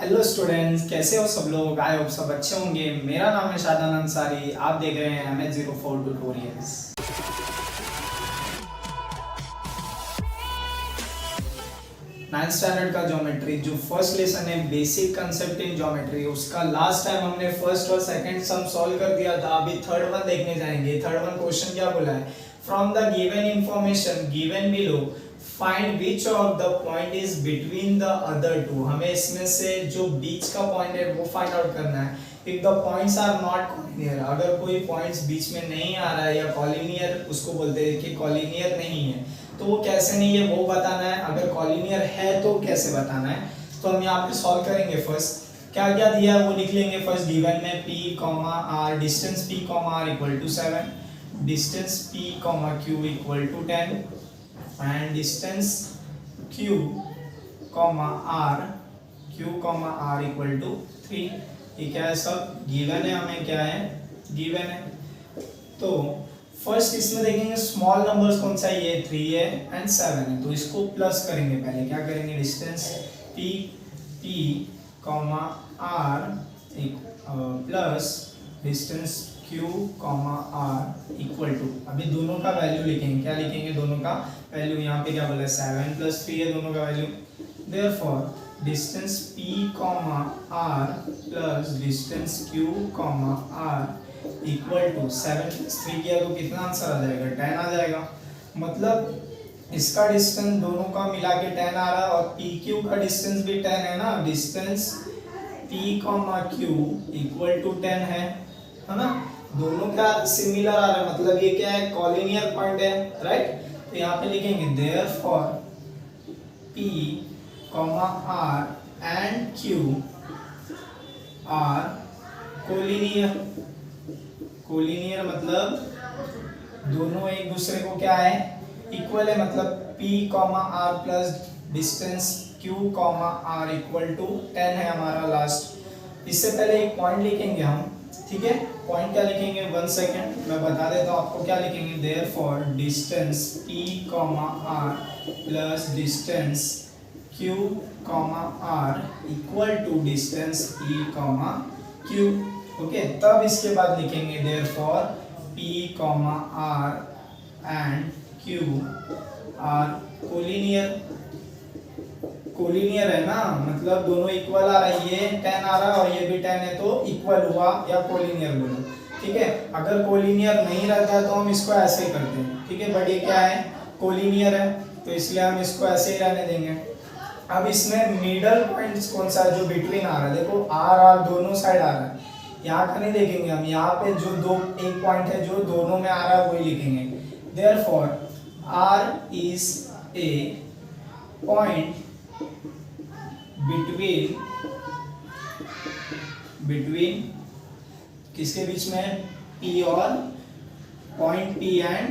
Hello students, कैसे हो सब लोग। आई होप सब अच्छे होंगे। मेरा नाम है शादान अंसारी। आप देख रहे हैं MH04 ट्यूटोरियल्स। नाइन्थ स्टैंडर्ड का ज्योमेट्री जो फर्स्ट लेसन है बेसिक कंसेप्ट इन ज्योमेट्री, उसका लास्ट टाइम हमने फर्स्ट और सेकंड सम सॉल्व कर दिया था। अभी थर्ड वन देखने जाएंगे। थर्ड वन क्वेश्चन क्या बोला है, from the given information given below find which of the point is between the other two. हमें इसमें से जो बीच का पॉइंट है वो फाइंड आउट करना है। If the points are not collinear, अगर कोई पॉइंट्स बीच में नहीं आ रहा है या कॉलिनियर उसको बोलते हैं कि कॉलिनियर नहीं है, तो वो कैसे नहीं है वो बताना है। अगर कॉलिनियर है तो कैसे बताना है, तो हम यहाँ पे सॉल्व करेंगे। फर्स्ट क्या क्या दिया है वो लिख लेंगे। फर्स्ट गिवन में p, r, distance p, r equal to 7, distance p, q equal to 10 and distance q, r equal to 3। ये क्या है, सब गिवन है। हमें क्या है, गिवन है। तो फर्स्ट इसमें देखेंगे स्मॉल नंबर्स कौन सा है, ये 3 है एंड 7 है, तो इसको प्लस करेंगे। पहले क्या करेंगे, distance p, r plus distance q, r equal to, अभी दोनों का वैल्यू लिखेंगे। क्या लिखेंगे, दोनों का वैल्यू। यहाँ पे क्या बोला है, 7 प्लस 3 है दोनों का value. Therefore distance p, r plus distance q, r equal to 7 plus 3 किया तो कितना आंसर आ जाएगा, 10 आ जाएगा। मतलब इसका डिस्टेंस दोनों का मिला के 10 आ रहा है और पी क्यू का डिस्टेंस भी 10 है ना। Distance p q equal to 10 है ना। दोनों का सिमिलर आ रहा है, मतलब ये क्या है, कॉलिनियर पॉइंट है, राइट। तो यहाँ पे लिखेंगे therefore P R and Q R collinear. Collinear मतलब दोनों एक दूसरे को क्या है, इक्वल है। मतलब p, r plus distance q, r equal to 10 है हमारा लास्ट। इससे पहले एक पॉइंट लिखेंगे हम, ठीक है। पॉइंट क्या लिखेंगे, 1 सेकेंड मैं बता देता हूँ आपको क्या लिखेंगे। Therefore distance p, r plus distance q, r equal to distance p, q। Okay, तब इसके बाद लिखेंगे therefore p, r and q are collinear. Collinear है ना, मतलब दोनों इक्वल आ रहा है। ये 10 आ रहा है और ये भी 10 है, तो इक्वल हुआ या कोलिनियर बोलो, ठीक है। अगर कोलिनियर नहीं रहता है तो हम इसको ऐसे ही करते हैं, ठीक है। बट ये क्या है, कोलिनियर है, तो इसलिए हम इसको ऐसे ही रहने देंगे। अब इसमें मिडल पॉइंट कौन सा है जो बिटवीन आ रहा है, देखो आर दोनों साइड आ रहा है। यहाँ का नहीं देखेंगे हम, यहाँ पे जो एक पॉइंट है जो दोनों में आ रहा है वही लिखेंगे। Therefore R is a point between किसके बीच में, P और पॉइंट P एंड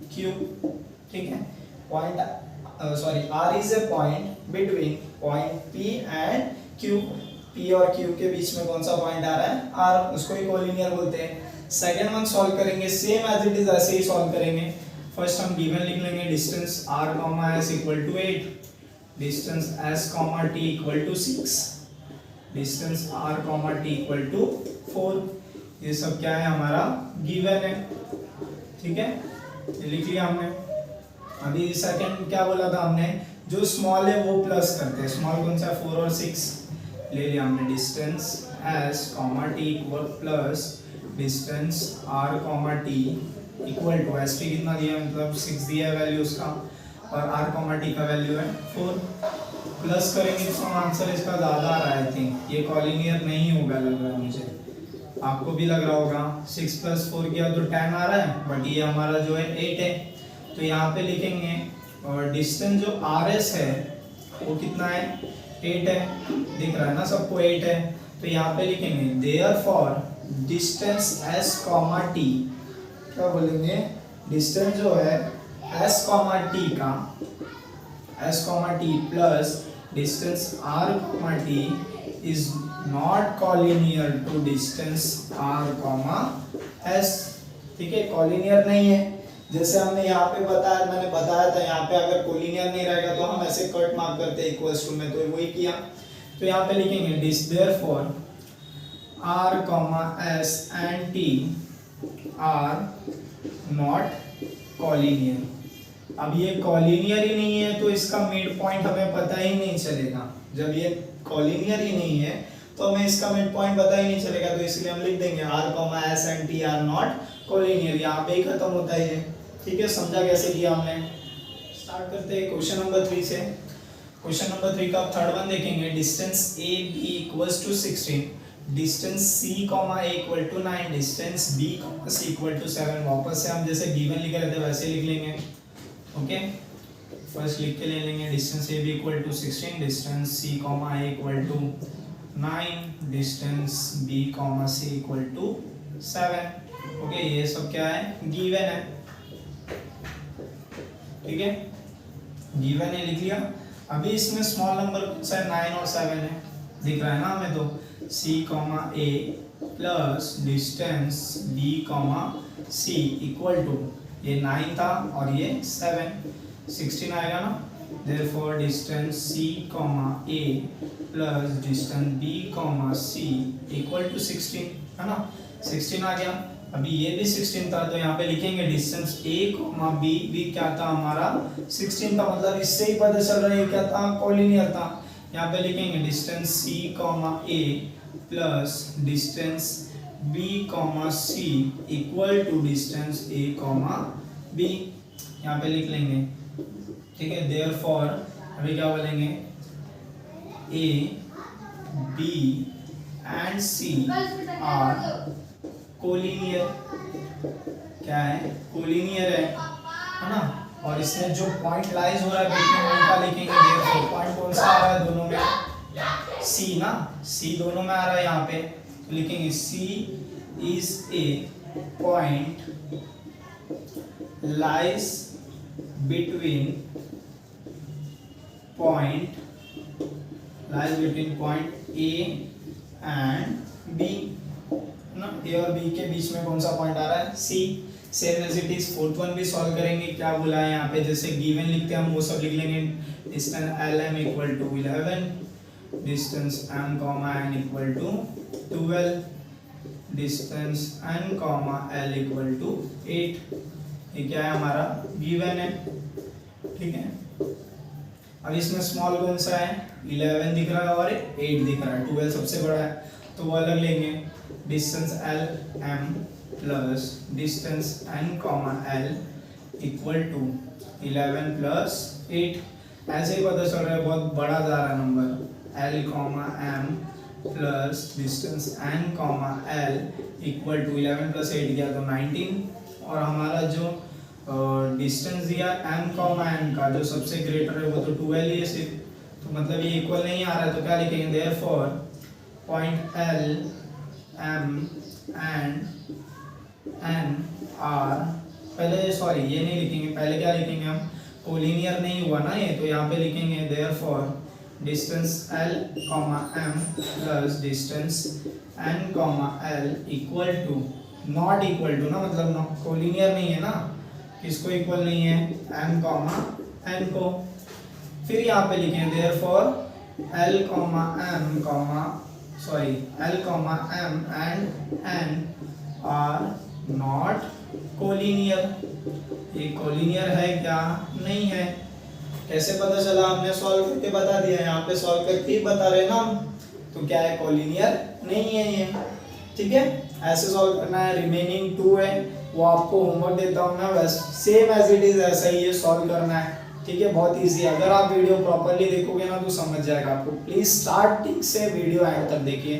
Q, ठीक है। Point R is a point between point P and Q। P और Q के बीच में कौन सा पॉइंट आ रहा है, R, उसको ही कोलिनियर बोलते हैं। सेकेंड वन सॉल्व करेंगे सेम एज इट इज, ऐसे ही सॉल्व करेंगे। फर्स्ट हम गिवन लिख लेंगे, distance r, s equal to 8, distance s, t equal to 6, distance r, t equal to 4। ये सब क्या है, हमारा गिवन है, ठीक है। ये लिख लिया हमने। अभी सेकंड क्या बोला था हमने, जो स्मॉल है वो प्लस करते हैं। स्मॉल कौन सा, 4 और 6 ले लिया हमने। Distance s, t equal plus distance r, t equal to s t कितना दिया, मतलब 6 दिया है वैल्यू उसका, और r, t का वैल्यू है 4। प्लस करेंगे तो आंसर इसका ज़्यादा आ रहा है। आई थिंक ये कॉलिनियर नहीं होगा, लग रहा है मुझे, आपको भी लग रहा होगा। 6 प्लस 4 किया तो 10 आ रहा है, बट ये हमारा जो है 8 है। तो यहाँ पे लिखेंगे, और डिस्टेंस जो RS है वो कितना है, 8 है, दिख रहा है ना सबको, 8 है। तो यहाँ पे लिखेंगे देयरफॉर डिस्टेंस s, t, क्या बोलेंगे, डिस्टेंस जो है s, t का, s, t plus distance r, t is not collinear to distance r, s, ठीक है। कॉलिनियर नहीं है, जैसे हमने यहाँ पे बताया, मैंने बताया था यहाँ पे अगर कोलिनियर नहीं रहेगा तो हम ऐसे ऐसे कट मार्क करते हैं इक्वल्स टू में, तो वही किया। तो यहाँ पे लिखेंगे this therefore R, S and T are not collinear। अब ये कॉलिनियर ही नहीं है तो इसका मिड पॉइंट हमें पता ही नहीं चलेगा। जब ये कॉलिनियर ही नहीं है तो हमें इसका मिड पॉइंट पता ही नहीं चलेगा, तो इसलिए हम लिख देंगे R, S and T are not collinear। यहाँ पे ही खत्म होता है ये। ठीक है, समझा कैसे किया हमने। स्टार्ट करते हैं क्वेश्चन नंबर 3 से। क्वेश्चन नंबर 3 का थर्ड वन देखेंगे। Distance a b equals to 16, distance c comma a equal to 9, distance b comma c equal to 7। वापस से हम जैसे गिवन लिख रहे थे वैसे लिख लेंगे। ओके, फर्स्ट लिख के ले लेंगे distance a b equal to 16, distance c comma a equal to 9, distance b comma c equal to 7। Okay, ये सब क्या है, गिवन है। ठीक है, गिवन है, लिख लिया। अभी इसमें स्मॉल नंबर कौन सा है, 9 और 7 है, दिख रहा है ना हमें। तो c comma a plus distance b comma c equal to, ये 9 था और ये 7, 16 आएगा ना। Therefore distance c comma a plus distance b comma c equal to 16, है ना। 16 आ गया। अभी ये भी 16 था तो यहाँ पे लिखेंगे डिस्टेंस a कॉमा b भी क्या था हमारा 16 था, मतलब इससे ही पता चल रहा है क्या था, कॉलिनियर था। यहाँ पे लिखेंगे distance c comma a plus distance b comma c equal to distance a comma b, यहाँ पे लिख लेंगे। ठीक है, देयरफॉर अभी क्या बोलेंगे, a b and c are collinear. क्या है, कोलिनियर है ना। और इसमें जो पॉइंट लाइज हो रहा है बिटवीन उनका लिखेंगे देयरफॉर। पॉइंट कौन सा आ रहा है दोनों में, सी ना, सी दोनों में आ रहा है यहाँ पे, तो लिखेंगे C is a point lies between point A and B ना। ए और बी के बीच में कौन सा पॉइंट आ रहा है, C. Same as it is fourth one भी सॉल्व करेंगे। क्या बोला है यहाँ पे, जैसे गिवन लिखते हैं हम वो सब लिख लेंगे। Distance l m equal to 11, distance m comma n equal to 12, distance n comma l equal to 8। ये क्या है हमारा, गिवन है। ठीक है, अब इसमें स्मॉल कौन सा है, 11 दिख रहा है और 8 दिख रहा है, 12 सबसे बड़ा है तो वो अलग लेंगे। Distance l m plus distance n comma l equal to 11 plus 8। ऐसे ही पता चल रहा है बहुत बड़ा जा रहा है number. L comma m plus distance n comma l equal to 11 plus 8 किया तो 19। और हमारा जो डिस्टेंस दिया एम कॉमा एन का जो सबसे ग्रेटर है वो तो 12 ही है सिर्फ, तो मतलब ये इक्वल नहीं आ रहा है। तो क्या लिखेंगे, therefore point l m and n are, पहले सॉरी ये नहीं लिखेंगे, पहले क्या लिखेंगे हम, कोलिनियर नहीं हुआ ना ये, तो यहाँ पे लिखेंगे therefore distance l comma m plus distance n comma l equal to, not equal to ना, मतलब कोलिनियर नहीं है ना, किसको इक्वल नहीं है, एम कॉमा एन को। फिर यहाँ पे लिखेंगे therefore l comma m comma sorry l comma m and n are not collinear. ये कोलिनियर है क्या, नहीं है। कैसे पता चला, हमने सॉल्व करके बता दिया, यहाँ पे सॉल्व करके ही बता रहे ना हम, तो क्या है, कोलिनियर नहीं है ये। ठीक है, ऐसे सॉल्व करना है। रिमेनिंग 2 है वो आपको होमवर्क देता हूँ मैं, बस सेम एज इट इज ऐसा ही है सॉल्व करना है। ठीक है, बहुत इजी है। अगर आप वीडियो प्रॉपर्ली देखोगे ना तो समझ जाएगा आपको। प्लीज स्टार्टिंग से वीडियो एंड तक देखिए,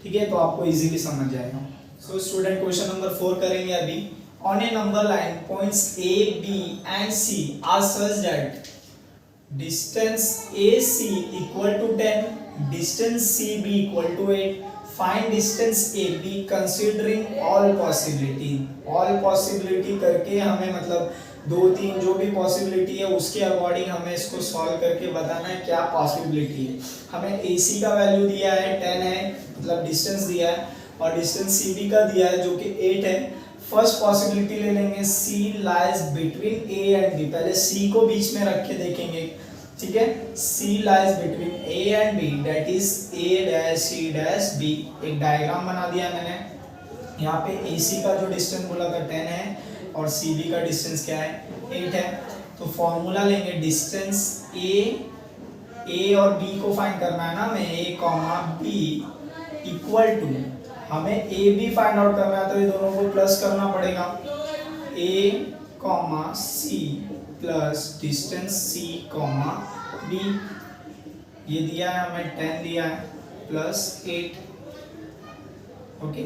ठीक है, तो आपको इजीली समझ जाएगा। सो स्टूडेंट, क्वेश्चन नंबर 4 करेंगे अभी। On a number line points a b and c are such that distance a c equal to 10, distance c b equal to 8, find distance a b considering all possibility. All possibility करके हमें मतलब 2-3 जो भी possibility है उसके according हमें इसको solve करके बताना है क्या पॉसिबिलिटी है। हमें AC का वैल्यू दिया है 10 है, मतलब डिस्टेंस दिया है, और डिस्टेंस CB का दिया है जो कि 8 है। फर्स्ट पॉसिबिलिटी ले लेंगे, C lies between A and B। पहले C को बीच में रख के देखेंगे ठीक है, C lies between A and B that is A dash C dash B। एक डायग्राम बना दिया मैंने। यहाँ पे AC का जो डिस्टेंस बोला था 10 है और CB का डिस्टेंस क्या है 8 है। तो फॉर्मूला लेंगे डिस्टेंस A और B को फाइंड करना है ना हमें, A comma B equal to, हमें A B फाइंड आउट करना है तो ये दोनों को प्लस करना पड़ेगा। A comma C plus distance C comma B, ये दिया है हमें 10 दिया है प्लस 8, ओके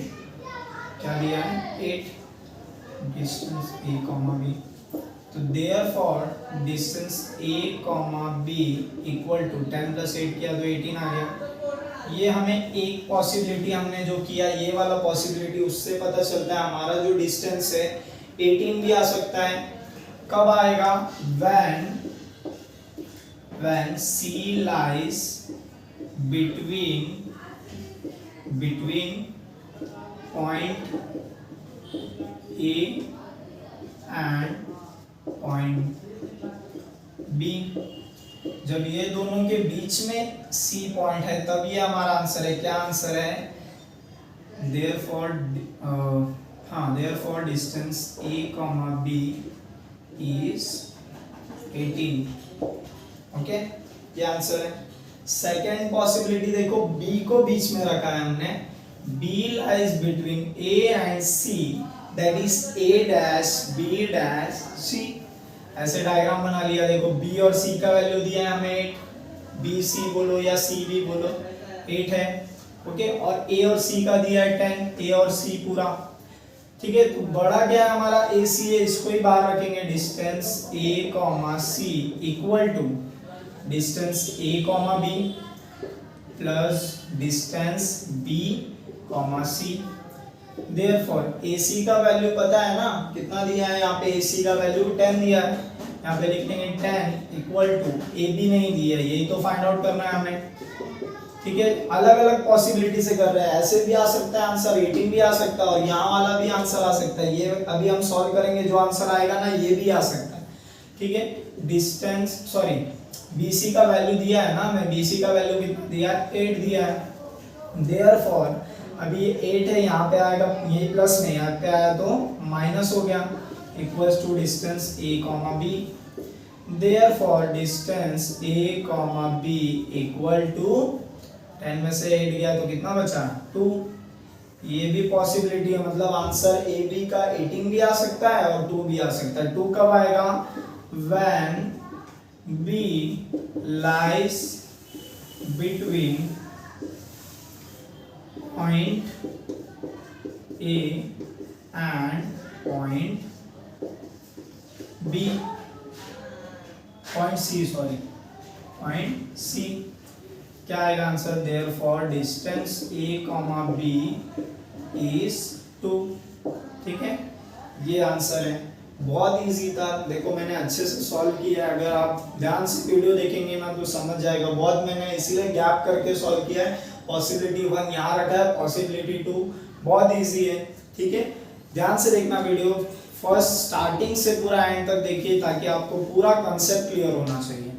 क्या दिया है 8 डिस्टेंस A कॉमा B। तो therefore distance A comma B equal to 10 plus 8 किया तो 18 आ गया। ये हमें एक पॉसिबिलिटी हमने जो किया ये वाला पॉसिबिलिटी, उससे पता चलता है हमारा जो डिस्टेंस है 18 भी आ सकता है। कब आएगा, when C lies between point A and point B। जब ये दोनों के बीच में C पॉइंट है तब ये हमारा आंसर है। क्या आंसर है, therefore distance A comma B is 18, okay ये आंसर है। सेकेंड पॉसिबिलिटी देखो, B को बीच में रखा है हमने, B lies between A and C that is A dash B dash C। ऐसे डायग्राम बना लिया, देखो B और C का वैल्यू दिया है हमें 8, BC बोलो या CB बोलो 8 है, ओके, और A और C का दिया है 10, A और C पूरा, ठीक है। तो बड़ा क्या है हमारा AC है, इसको ही बाहर रखेंगे, distance A comma C equal to distance A comma B plus distance B comma C। Therefore AC का वैल्यू पता है ना कितना दिया है, यहाँ पे AC का वैल्यू 10 दिया है, यहाँ पे लिख लेंगे 10 इक्वल टू AB नहीं दिया है, यही तो फाइंड आउट करना है हमें, ठीक है। अलग अलग पॉसिबिलिटी से कर रहे हैं, ऐसे भी आ सकता है आंसर 18 भी आ सकता है और यहाँ वाला भी आंसर आ सकता है। ये अभी हम सॉल्व करेंगे, जो आंसर आएगा ना ये भी आ सकता है, ठीक है। डिस्टेंस BC का वैल्यू दिया है ना हमें, BC का वैल्यू कितना दिया है 8 दिया है। देयरफॉर अभी ये 8 है, यहाँ पे आएगा, ये प्लस में यहाँ पे आया तो माइनस हो गया, equals to distance A comma B। Therefore distance A comma B equal to 10 में से 8 गया तो कितना बचा 2। ये भी पॉसिबिलिटी है, मतलब आंसर A B का 18 भी आ सकता है और 2 भी आ सकता है। 2 कब आएगा, when B lies between point A and point B, point C। क्या आएगा answer, therefore distance A comma B is 2, ठीक है, ये आंसर है। बहुत इजी था, देखो मैंने अच्छे से सॉल्व किया है, अगर आप ध्यान से वीडियो देखेंगे ना तो समझ जाएगा। बहुत मैंने इसीलिए गैप करके सॉल्व किया है, पॉसिबिलिटी 1 यहाँ रखा है, पॉसिबिलिटी 2, बहुत इजी है, ठीक है। ध्यान से देखना वीडियो, फर्स्ट स्टार्टिंग से पूरा एंड तक देखिए ताकि आपको पूरा कंसेप्ट क्लियर होना चाहिए।